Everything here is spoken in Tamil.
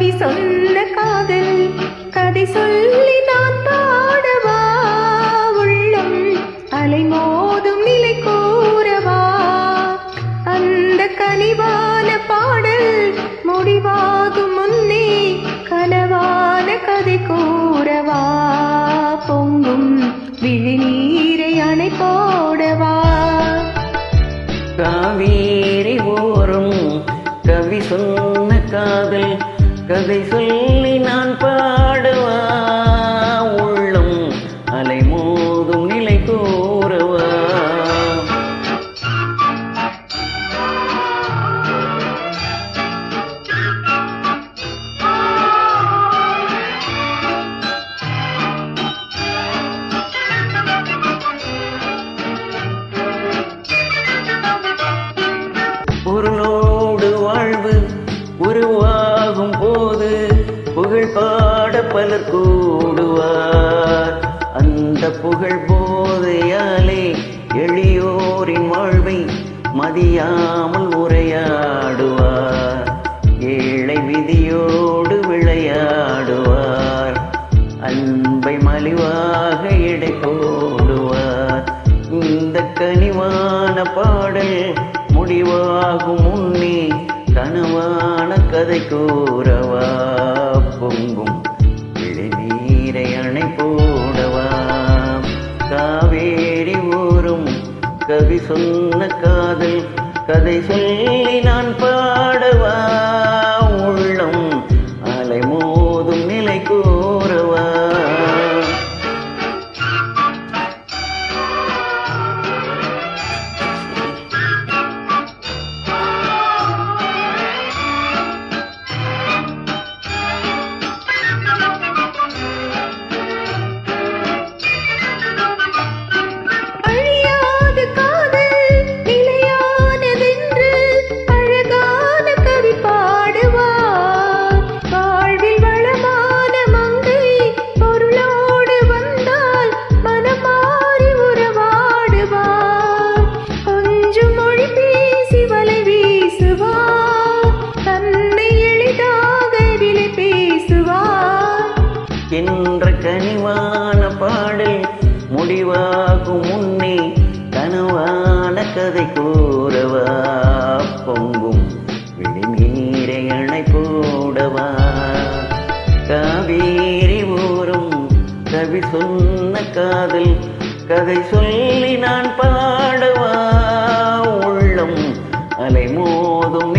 கவி சொன்ன காதல் கதை சொல்லி நான் பாடவா உள்ளம் அலைமோதும் நிலை கூறவா அந்த கனிவான பாடல் முடிவாகும் முன்னே கனவான கதை கூறவா பொங்கும் விழிநீரை அணை போடவா காவேரி ஓரம் கவி சொன்ன காதல் கதை சொல்லி நான் பாடவா உள்ளம் அலைமோதும் நிலை கூறவா பொருளோடு வாழ்வு உருவாகும் போது புகழ் பாட பலர் கூடுவார் அந்த புகழ் போதையாலே எளியோரின் வாழ்வை மதியாமல் உரையாடுவார் ஏழை விதியோடு விளையாடுவார் அன்பை மலிவாக எடை போடுவார் இந்த கனிவான பாடல் முடிவாகும் முன்னே கனவான கதை கூறவா பொங்கும் விழிநீரை அணை போடவா காவேரி ஊரும் கவி சொன்ன காதல் கதை சொல்லி நான் பாடவா உள்ளம் அலைமோதும் நிலை கூறவா என்ற கனிவான பாடல் முடிவாகும் முன்னே கனவான கதை கூறவா பொங்கும் விழிநீரை அணை போடவா காவேரி ஊரும் கவி சொன்ன காதல் கதை சொல்லி நான் பாடவா உள்ளம் அலைமோதும்